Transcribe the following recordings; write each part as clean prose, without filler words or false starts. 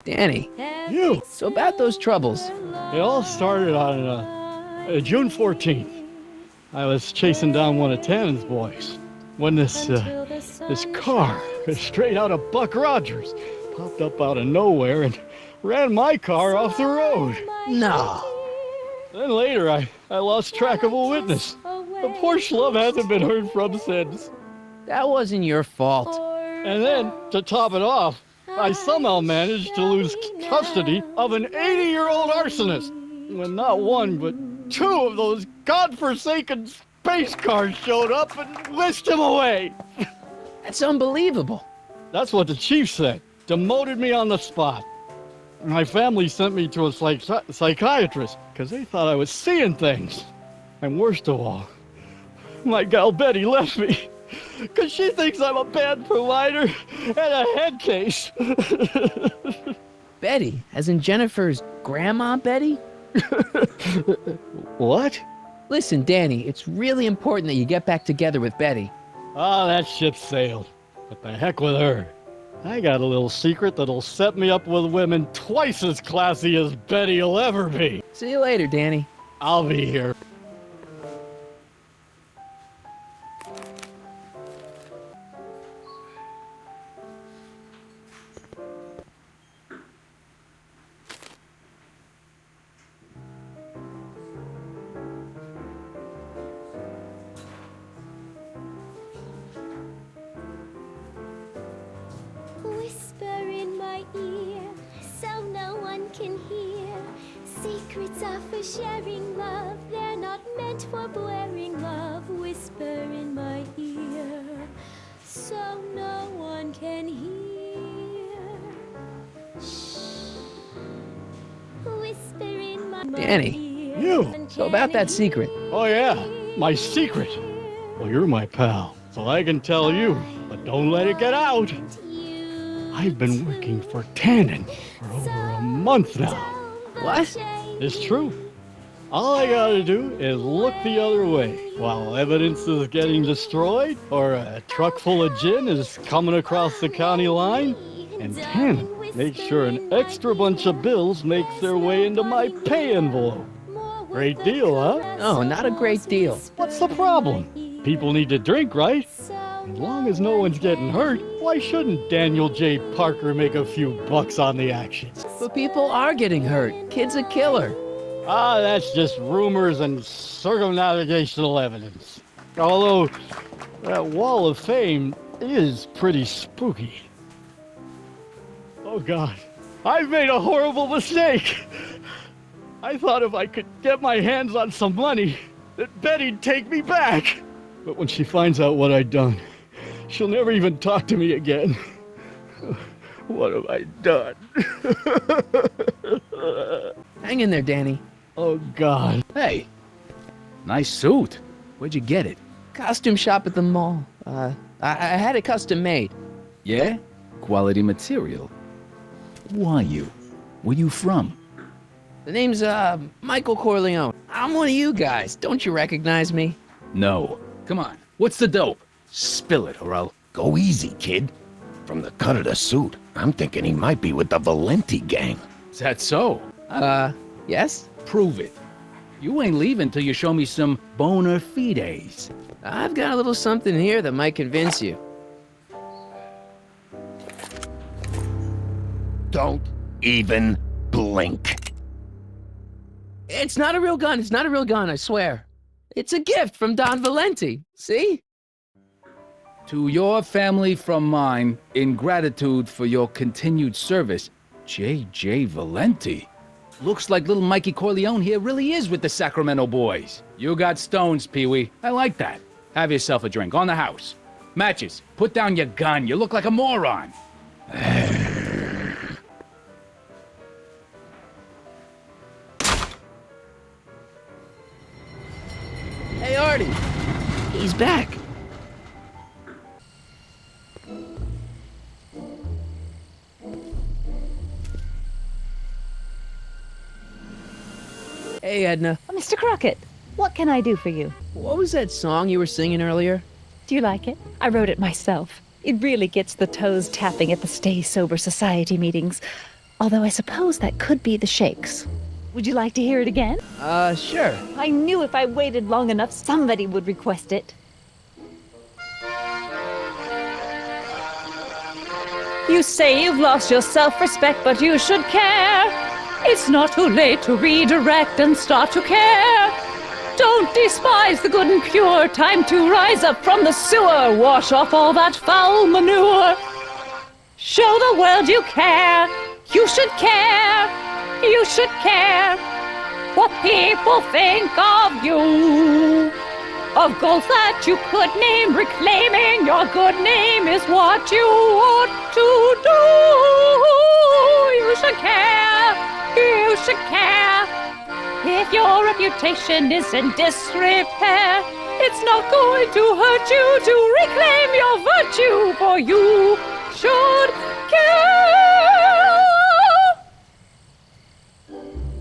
Danny, You! so about those troubles. It all started on June 14th. I was chasing down one of Tannen's boys when this car, straight out of Buck Rogers, popped up out of nowhere and ran my car off the road. No. Then later, I lost track of a witness. The poor schlub hasn't been heard from since. That wasn't your fault. And then, to top it off, I somehow managed to lose custody of an 80-year-old arsonist. When not one, but two of those godforsaken space cars showed up and whisked him away. That's unbelievable. That's what the chief said. Demoted me on the spot. My family sent me to a psychiatrist because they thought I was seeing things. And worst of all, my gal Betty left me because she thinks I'm a bad provider and a head case. Betty, as in Jennifer's grandma Betty? What? Listen, Danny, it's really important that you get back together with Betty. Ah, that ship sailed. What the heck with her? I got a little secret that'll set me up with women twice as classy as Betty will ever be. See you later, Danny. I'll be here. Whisper in my ear, so no one can hear. Secrets are for sharing love, they're not meant for blaring love. Whisper in my ear, so no one can hear. Shh. Whisper in my Danny, ear. You. So about that secret. Oh yeah, my secret. Well, you're my pal, so I can tell you, but don't let it get out. I've been working for Tannen for over a month now. What? It's true. All I gotta do is look the other way while evidence is getting destroyed or a truck full of gin is coming across the county line, and Tannen makes sure an extra bunch of bills makes their way into my pay envelope. Great deal, huh? No, not a great deal. What's the problem? People need to drink, right? As long as no one's getting hurt, why shouldn't Daniel J. Parker make a few bucks on the action? But people are getting hurt. Kid's a killer. Ah, that's just rumors and circumnavigational evidence. Although, that wall of fame is pretty spooky. Oh God, I've made a horrible mistake. I thought if I could get my hands on some money, that Betty'd take me back. But when she finds out what I'd done, she'll never even talk to me again. What have I done? Hang in there, Danny. Oh, God. Hey, nice suit. Where'd you get it? Costume shop at the mall. I had it custom made. Yeah? Quality material. Who are you? Where you from? The name's, Michael Corleone. I'm one of you guys. Don't you recognize me? No. Come on, what's the dope? Spill it, or I'll go easy, kid. From the cut of the suit, I'm thinking he might be with the Valenti gang. Is that so? Yes? Prove it. You ain't leaving till you show me some bona fides. I've got a little something here that might convince you. Don't even blink. It's not a real gun. It's not a real gun, I swear. It's a gift from Don Valenti. See? To your family from mine, in gratitude for your continued service, J.J. Valenti. Looks like little Mikey Corleone here really is with the Sacramento boys. You got stones, Pee-wee. I like that. Have yourself a drink on the house. Matches, put down your gun. You look like a moron. Hey, Artie. He's back. Hey, Edna. Mr. Crockett, what can I do for you? What was that song you were singing earlier? Do you like it? I wrote it myself. It really gets the toes tapping at the Stay Sober Society meetings. Although I suppose that could be the shakes. Would you like to hear it again? Sure. I knew if I waited long enough, somebody would request it. You say you've lost your self-respect, but you should care. It's not too late to redirect and start to care. Don't despise the good and pure. Time to rise up from the sewer. Wash off all that foul manure. Show the world you care. You should care. You should care what people think of you. Of goals that you could name, reclaiming your good name is what you ought to do. You should care, you should care. If your reputation is in disrepair, it's not going to hurt you to reclaim your virtue, for you should care.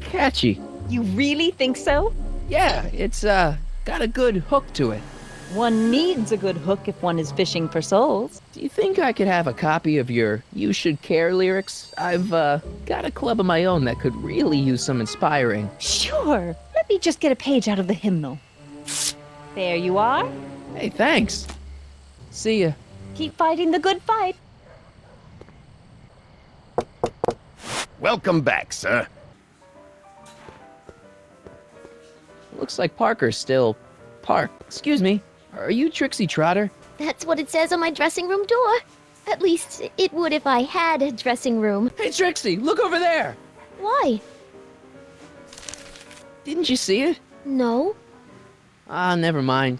Catchy. You really think so? Yeah, it's, got a good hook to it. One needs a good hook if one is fishing for souls. Do you think I could have a copy of your You Should Care lyrics? I've, got a club of my own that could really use some inspiring. Sure. Let me just get a page out of the hymnal. There you are. Hey, thanks. See ya. Keep fighting the good fight. Welcome back, sir. Looks like Parker's still parked. Excuse me, are you Trixie Trotter? That's what it says on my dressing room door. At least, it would if I had a dressing room. Hey, Trixie, look over there! Why? Didn't you see it? No. Ah, never mind.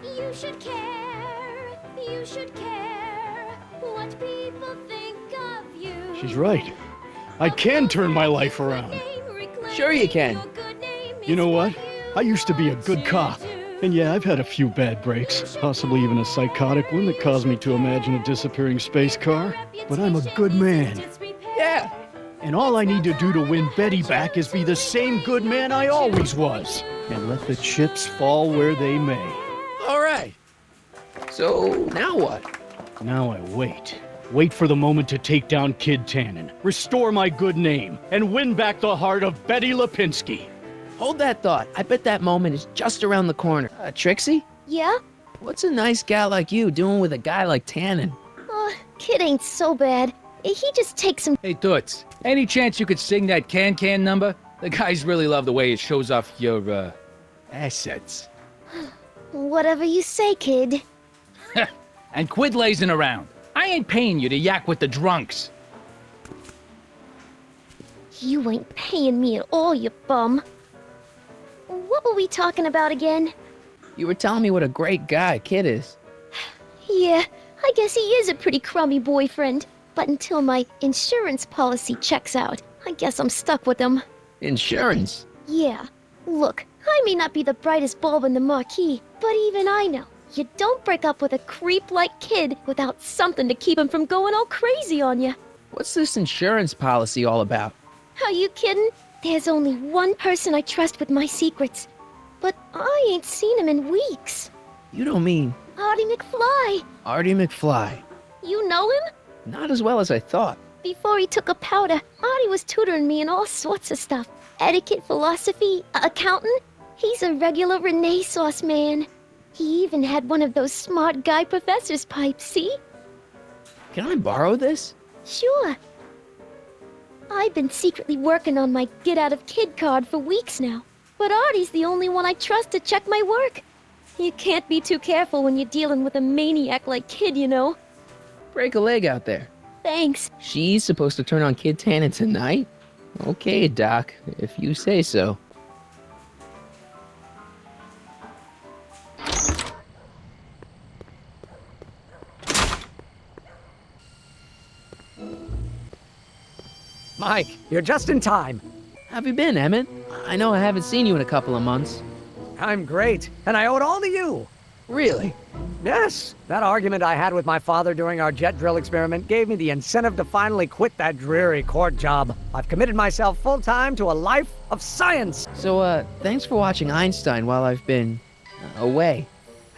You should care. You should care what people think of you. She's right. I can turn my life around. Sure you can. You know what? I used to be a good cop. And yeah, I've had a few bad breaks, possibly even a psychotic one that caused me to imagine a disappearing space car. But I'm a good man. Yeah! And all I need to do to win Betty back is be the same good man I always was. And let the chips fall where they may. All right. So, now what? Now I wait. Wait for the moment to take down Kid Tannen, restore my good name, and win back the heart of Betty Lipinski. Hold that thought. I bet that moment is just around the corner. Trixie? Yeah? What's a nice gal like you doing with a guy like Tannen? Kid ain't so bad. He just takes some. Hey, Toots, any chance you could sing that can number? The guys really love the way it shows off your, assets. Whatever you say, kid. And quit lazing around. I ain't paying you to yak with the drunks. You ain't paying me at all, you bum. What were we talking about again? You were telling me what a great guy Kid is. Yeah, I guess he is a pretty crummy boyfriend. But until my insurance policy checks out, I guess I'm stuck with him. Insurance? Yeah. Look, I may not be the brightest bulb in the marquee, but even I know you don't break up with a creep like Kid without something to keep him from going all crazy on you. What's this insurance policy all about? Are you kidding? There's only one person I trust with my secrets. But I ain't seen him in weeks. You don't mean Artie McFly. Artie McFly? You know him? Not as well as I thought. Before he took a powder, Artie was tutoring me in all sorts of stuff. Etiquette, philosophy, accounting. He's a regular Renaissance man. He even had one of those smart guy professor's pipes, see? Can I borrow this? Sure. I've been secretly working on my get out of kid card for weeks now. But Artie's the only one I trust to check my work. You can't be too careful when you're dealing with a maniac like Kid, you know. Break a leg out there. Thanks. She's supposed to turn on Kid Tannen tonight? Okay, Doc, if you say so. Mike, you're just in time. Have you been, Emmett? I know I haven't seen you in a couple of months. I'm great, and I owe it all to you. Really? Yes, that argument I had with my father during our jet drill experiment gave me the incentive to finally quit that dreary court job. I've committed myself full-time to a life of science. So, thanks for watching Einstein while I've been away.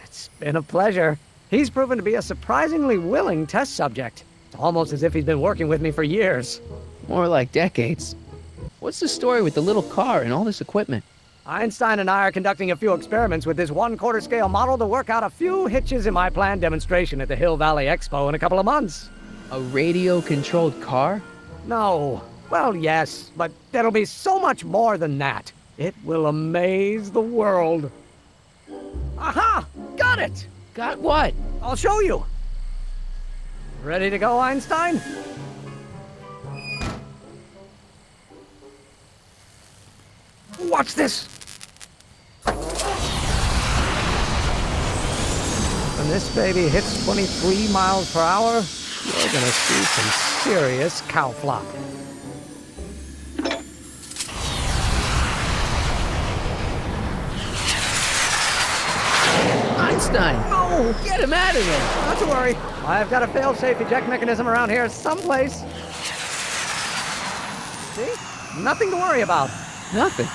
It's been a pleasure. He's proven to be a surprisingly willing test subject. It's almost as if he's been working with me for years. More like decades. What's the story with the little car and all this equipment? Einstein and I are conducting a few experiments with this 1/4 scale model to work out a few hitches in my planned demonstration at the Hill Valley Expo in a couple of months. A radio-controlled car? No. Well, yes, but it'll be so much more than that. It will amaze the world. Aha! Got it! Got what? I'll show you. Ready to go, Einstein? Watch this. When this baby hits 23 miles per hour, you're gonna see some serious cow flop. Einstein! No! Get him out of there! Not to worry. I've got a fail-safe eject mechanism around here someplace. See? Nothing to worry about. Nothing.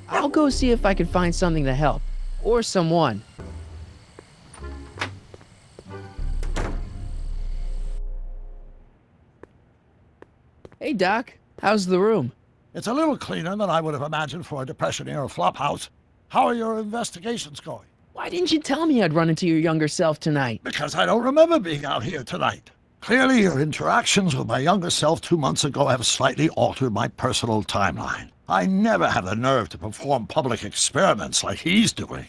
I'll go see if I can find something to help. Or someone. Hey, Doc. How's the room? It's a little cleaner than I would have imagined for a Depression-era flop house. How are your investigations going? Why didn't you tell me I'd run into your younger self tonight? Because I don't remember being out here tonight. Clearly, your interactions with my younger self 2 months ago have slightly altered my personal timeline. I never have the nerve to perform public experiments like he's doing.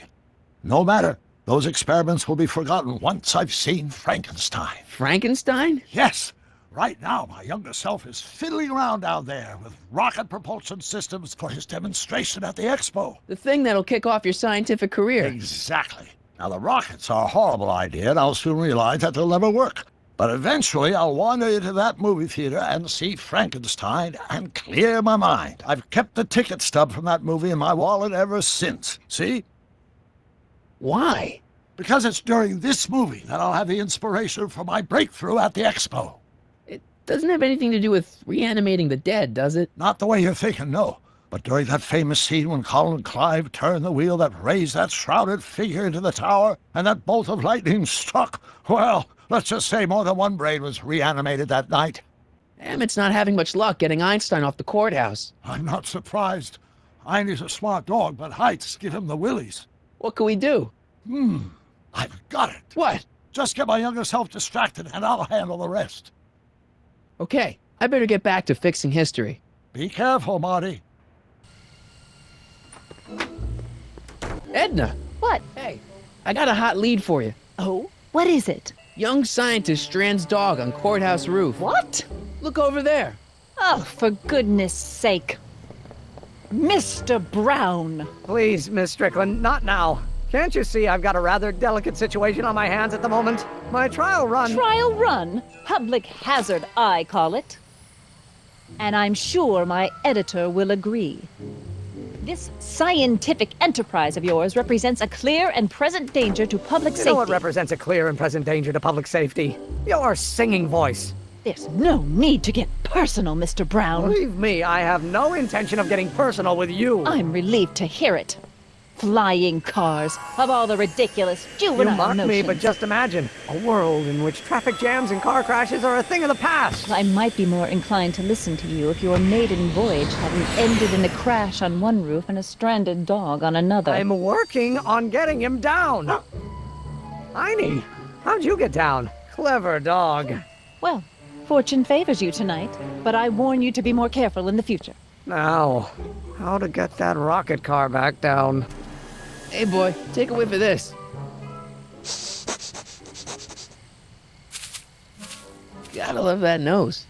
No matter. Those experiments will be forgotten once I've seen Frankenstein. Frankenstein? Yes. Right now, my younger self is fiddling around down there with rocket propulsion systems for his demonstration at the expo. The thing that'll kick off your scientific career. Exactly. Now, the rockets are a horrible idea, and I'll soon realize that they'll never work. But eventually, I'll wander into that movie theater and see Frankenstein and clear my mind. I've kept the ticket stub from that movie in my wallet ever since. See? Why? Because it's during this movie that I'll have the inspiration for my breakthrough at the expo. It doesn't have anything to do with reanimating the dead, does it? Not the way you're thinking, no. But during that famous scene when Colin and Clive turned the wheel that raised that shrouded figure into the tower, and that bolt of lightning struck, well, let's just say more than one brain was reanimated that night. Emmett's not having much luck getting Einstein off the courthouse. I'm not surprised. Einstein's a smart dog, but heights give him the willies. What can we do? I've got it. What? Just get my younger self distracted, and I'll handle the rest. Okay, I better get back to fixing history. Be careful, Marty. Edna! What? Hey, I got a hot lead for you. Oh? What is it? Young scientist strands dog on courthouse roof. What? Look over there. Oh, for goodness sake. Mr. Brown. Please, Miss Strickland, not now. Can't you see I've got a rather delicate situation on my hands at the moment? My trial run... Trial run? Public hazard, I call it. And I'm sure my editor will agree. This scientific enterprise of yours represents a clear and present danger to public You safety. know what represents a clear and present danger to public safety? Your singing voice. There's no need to get personal, Mr. Brown. Believe me, I have no intention of getting personal with you. I'm relieved to hear it. Flying cars, of all the ridiculous juvenile You mock notions. me, but just imagine a world in which traffic jams and car crashes are a thing of the past. I might be more inclined to listen to you if your maiden voyage hadn't ended in a crash on one roof and a stranded dog on another. I'm working on getting him down. Heine, how'd you get down? Clever dog. Well, fortune favors you tonight, but I warn you to be more careful in the future. Now, how to get that rocket car back down? Hey, boy, take a whiff of this. Gotta love that nose.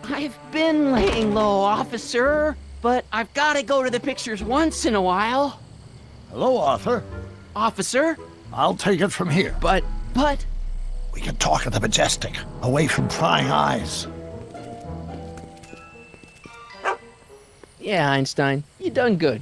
I've been laying low, officer, but I've got to go to the pictures once in a while. Hello, Arthur. Officer? I'll take it from here. But We can talk at the Majestic, away from prying eyes. Yeah, Einstein, you done good.